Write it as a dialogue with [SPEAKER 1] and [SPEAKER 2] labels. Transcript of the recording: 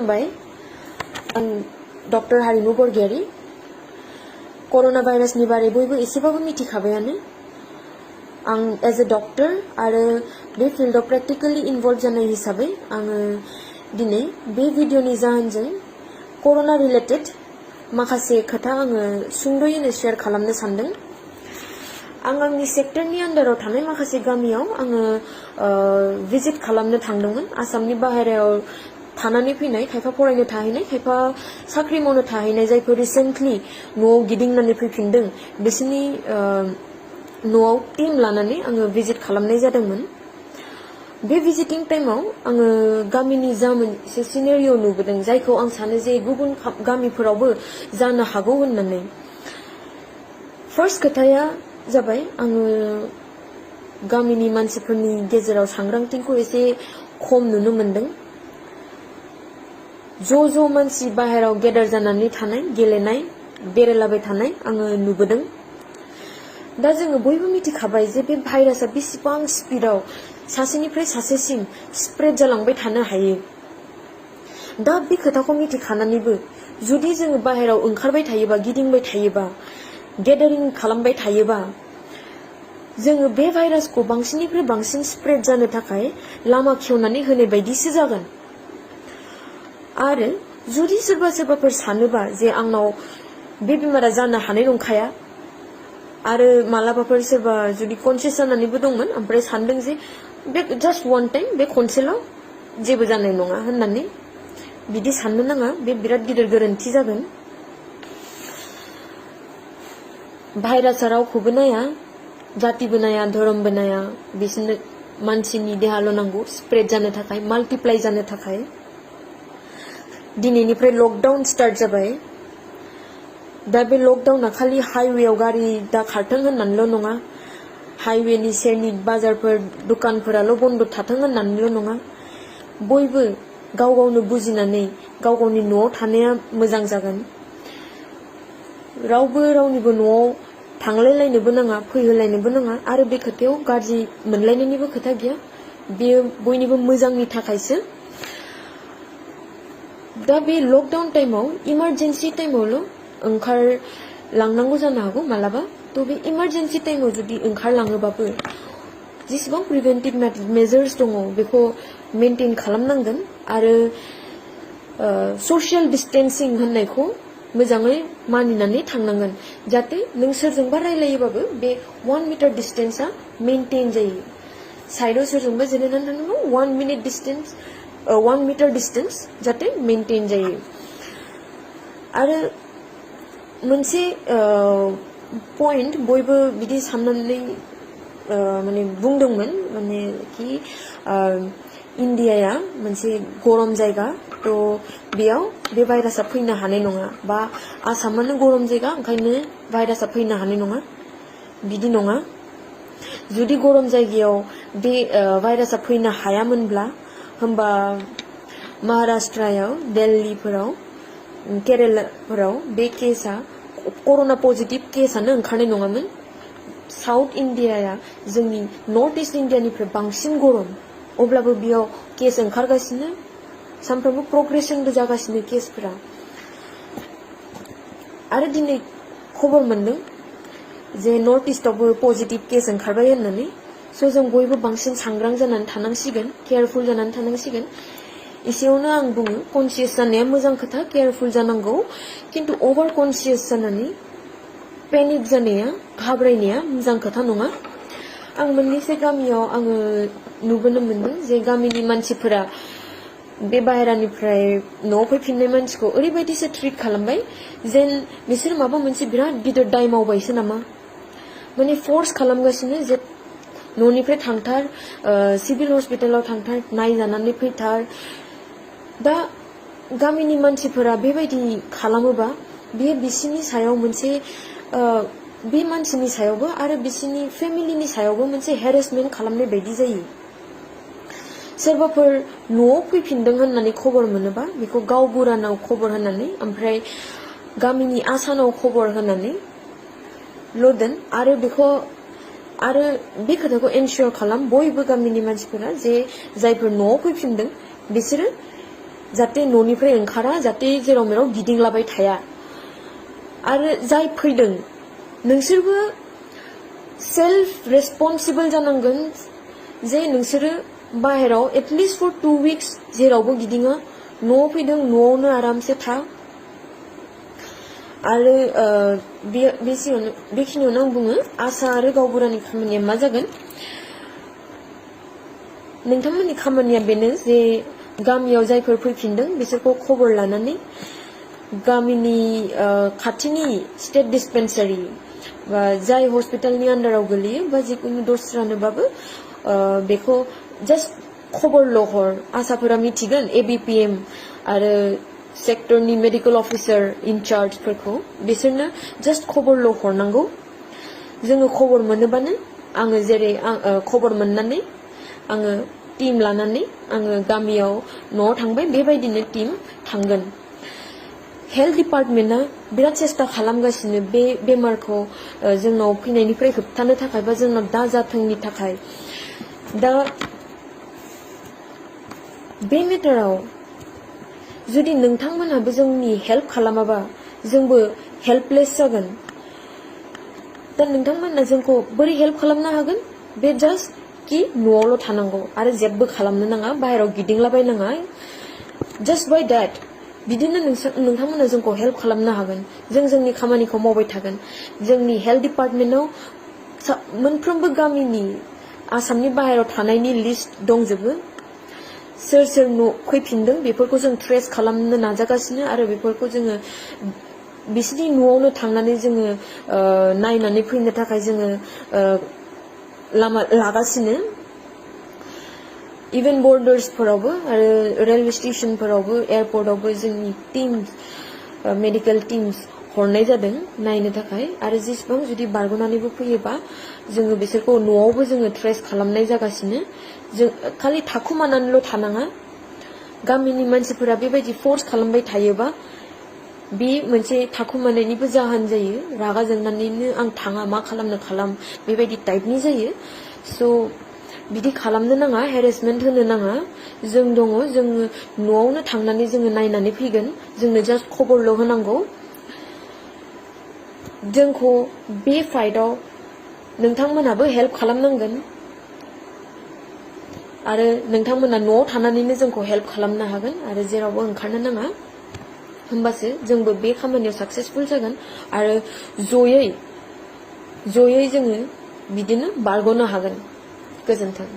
[SPEAKER 1] खुलुमबाय आं डक्टर हारिमु बरगयारी कर'ना भाइरासनि बारै बयबो एसेबाबो मिथिखाबायानो आं एज ए डक्टर आरो बे फिल्डआव प्रेक्टिकली इनभल्व जानाय हिसाबै आङो दिनै बे भिडिअनि जाहोनजों कर'ना रिलेटेड माखासे खोथा आङो सुंद'यैनो शेयार खालामनो सानदों आं आंनि सेक्टरनि आन्डाराव थानाय माखासे गामियाव आङो भिजिट खालामनो थांदोंमोन आसामनि बाहेरायाव थानानै फैनाय खायफा फरायनो थाहैनाय खायफा साख्रि मावनो थाहैनाय जायफोर रिसेन्टलि न'आव गिदिंनानै फैफिनदों बिसोरनि न'आव टीम लानानै आङो भिजिट खालामनाय जादोंमोन बे भिजिटिं टाइमाव आङो गामिनि जा मोनसे सिनेरिय' नुबोदों जायखौ आं सानो जे गुबुन गामिफोरावबो जानो हागौ होननानै फार्स्ट खोथाया जाबाय आङो गामिनि मानसिफोरनि गेजेराव सांग्रांथिखौ एसे खम नुनो मोनदों ज' मानसि बाहेराव गेदार जानानै थानाय गेलेनाय बेरायलाबाय थानाय आङो नुबोदों दा जोङो बयबो मिथिखाबाय जे बे भाइरासआ बेसेबां स्पिडआव सासेनिफ्राय सासेसिम स्प्रेड जालांबाय थानो हायो दा बे खोथाखौ मिथिखानानैबो जुदि जोङो बाहेराव ओंखारबाय थायोबा गिदिंबाय थायोबा गेदारिं खालामबाय थायोबा जोङो बे भाइरासखौ बांसिननिफ्राय बांसिन स्प्रेड जानो थाखाय लामा खेवनानै होनाय बायदिसो जागोन आरो जुदि सोरबाफोर सानोबा जे आंनाव बे बेमारा जानो हानाय नंखाया आरो मालाबाफोर सोरबा जुदि कनसियास जानानैबो दंमोन ओमफ्राय सानदों जे बे जास्ट वान टाइम बे खनसेल' जेबो जानाय नङा होननानै बिदि साननो नाङा बे बिराद गिदिर गोरोन्थि जागोन भाइरासआ रावखौबो नाया जातिबो नाया धोरोमबो नाया बिसोरनो मानसिनि देहाल' नांगौ स्प्रेड जानो थाखाय माल्टिप्लाइ जानो थाखाय दिनैनिफ्राय लकडाउन स्टार्ट जाबाय दा बे लकडाउना खालि हाइवेआव गारि दा खारथों होननानैल' नङा हाइवेनि सेरनि बाजारफोर दखानफोराल' बन्द थाथों होननानैल' नङा बयबो गाव गावनो बुजिनानै गाव गावनि न'आव थानाया मोजां जागोन रावबो रावनिबो न'आव थांलायलायनोबो नाङा फैहोलायनोबो नाङा आरो बे खोथायाव गाज्रि मोनलायनायनिबो खोथा गैया बेयो बयनिबो मोजांनि थाखायसो दा बे लकडाउन टाइमाव इमारजेन्सि टाइमावल' ओंखारलांनांगौ जानो हागौ मालाबा थ' बे इमारजेन्सि टाइमाव जुदि ओंखारलाङोबाबो जेसेबां प्रिभेन्टिभ मेजार्स दङ बेखौ मेनटेन खालामनांगोन आरो ससियेल डिस्टेन्सिं होननायखौ मोजाङै मानिनानै थांनांगोन जाहाथे नों सोरजोंबा रायलायोबाबो बे 1 मिटार डिस्टेन्सआ मेनटेन जायो साइडआव सोरजोंबा जिरायनानै थानांगौ 1 मिटार डिस्टेन्स जाहाथे मेनटेन जायो आरो मोनसे पइन्ट बयबो बिदि साननानै माने बुंदोंमोन माने कि इन्डियाया मोनसे गरम जायगा थ' बेयाव बे भाइरासआ फैनो हानाय नङा बा आसामानो गरम जायगा ओंखायनो भाइरासआ फैनो हानाय नङा बिदि नङा जुदि गरम जायगायाव बे भाइरासआ फैनो हायामोनब्ला होमबा महाराष्ट्रायाव दिल्लीफोराव केरेलाफोराव बे केसआ कर'ना पजिटिभ केसआनो ओंखारनाय नङामोन साउथ इन्डियाया जोंनि नर्थ इस्ट इन्डियानिफ्राय बांसिन गरम अब्लाबो बेयाव केस ओंखारगासिनो सानफ्रोमबो प्रग्रेसनबो जागासिनो केसफोरा आरो दिनै खबर मोनदों जे नर्थ इस्टआवबो पजिटिभ केस ओंखारबाय होननानै स' जों बयबो बांसिन सांग्रां जानानै थानांसिगोन केयारफुल जानानै थानांसिगोन एसेयावनो आं बुङो कनसियास जानाया मोजां खोथा केयारफुल जानांगौ किन्तु अभार कनसियास जानानै पेनिक जानाया घाबरायनाया मोजां खोथा नङा आं मोननैसो गामियाव आङो नुबोनो मोनदों जे गामिनि मानसिफोरा बे बाहेरानिफ्राय न'आव फैफिननाय मानसिखौ ओरैबायदिसो ट्रिट खालामबाय जेन बिसोर माबा मोनसे बिराद गिदिर दाय मावबायसो नामा माने फर्स खालामगासिनो जे न'निफ्राय थांथार सिभिल हस्पिटालाव थांथार नायजानानै फैथार दा गामिनि मानसिफोरा बेबायदि खालामोबा बेयो बिसिनि सायाव मोनसे बे मानसिनि सायावबो आरो बिसिनि फेमिलिनि सायावबो मोनसे हेरेसमेन्ट खालामनाय बायदि जायो सोरबाफोर न'आव फैफिनदों होननानै खबर मोनोबा बेखौ गावबुरानाव खबर होनानै ओमफ्राय गामिनि आसानाव खबर होनानै ल'दोन आरो बेखौ आरो बे खोथाखौ एनश्योर खालाम बयबो गामिनि मानसिफोरा जे जायफोर न'आव फैफिनदों बिसोरो जाहाथे न'निफ्राय ओंखारा जाहाथे जेराव मेराव गिदिंलाबाय थाया आरो जाय फैदों नोंसोरबो सेल्फ रेसपन्सिबल जानांगोन जे नोंसोरो बाहेराव एटलिस्ट फर 2 weeks जेरावबो गिदिङा न'आव फैदों न'आवनो आरामसे था आरो बेखिनियावनो आं बुङो आशा आरो गावबुरानि खामानिया मा जागोन नोंथांमोननि खामानिया बेनो जे गामियाव जायफोर फैफिनदों बिसोरखौ खबर लानानै गामिनि खाथिनि स्टेट डिस्पेन्सारि बा जाय हस्पिटालनि आन्डाराव गोलैयो बा जिखुनु दस्रानोबाबो बेखौ जास्ट खबरल' हर आसाफोरा मिथिगोन ABPM आरो सेक्टरनि मेडिकेल अफिसार इनचार्जफोरखौ बिसोरनो जास्ट खबरल' हरनांगौ जोङो खबर मोनोबानो आङो जेरै खबर मोननानै आङो टीम लानानै आङो गामियाव न'आव थांबाय बेबायदिनो टीम थांगोन हेल्थ डिपार्टमेन्टआ बिराद सेस्था खालामगासिनो बे बेमारखौ जोंनाव फैनायनिफ्राय होबथानो थाखाय बा जोंनाव दाजाथोंनि थाखाय दा बे मेटाराव जुदि नोंथांमोनहाबो जोंनि हेल्प खालामाबा जोंबो हेल्पलेस जागोन दा नोंथांमोना जोंखौ बोरै हेल्प खालामनो हागोन बे जास्ट कि न'आवल' थानांगौ आरो जेबो खालामनो नाङा बाहेराव गिदिंलाबायनाङा जास्ट बाय डेट बिदिनो नोंथांमोना जोंखौ हेल्प खालामनो हागोन जों जोंनि खामानिखौ मावबाय थागोन जोंनि हेल्थ डिपार्टमेन्टआव मोनफ्रोमबो गामिनि आसामनि बाहेराव थानायनि लिस्ट दंजोबो सोर सोर न' फैफिनदों बेफोरखौ जों ट्रेस खालामनो नाजागासिनो आरो बेफोरखौ जोङो बिसिनि न'आवनो थांनानै जोङो नायनानै फैनो थाखाय जोङो लामा लागासिनो इभेन बर्डार्सफोरावबो आरो रेलवे स्टेशनफोरावबो एयारपर्टआवबो जोंनि टीम्स मेडिकेल टीम्स हरनाय जादों नायनो थाखाय आरो जेसेबां जुदि बारग'नानैबो फैयोबा जोङो बिसोरखौ न'आवबो जोङो ट्रेस खालामनाय जागासिनो जों खालि थाखुमानानैल' थानाङा गामिनि मानसिफोरा बेबायदि फर्स खालामबाय थायोबा बे मोनसे थाखुमानायनिबो जाहोन जायो रागा जोंनानैनो आं थाङा मा खालामनो खालाम बेबायदि टाइपनि जायो स' बिदि खालामनो नाङा हेरेसमेन्ट होनो नाङा जों दङ जोङो न'आवनो थांनानै जोङो नायनानै फैगोन जोंनो जास्ट खबरल' होनांगौ जोंखौ बे फाइटआव नोंथांमोनाबो हेल्प खालामनांगोन आरो नोंथांमोना न'आव थानानैनो जोंखौ हेल्प खालामनो हागोन आरो जेरावबो ओंखारनो नाङा होमबासो जोंबो बे खामानियाव साक्सेसफुल जागोन आरो जयै जोङो बिदिनो बारग'नो हागोन गोजोन्थों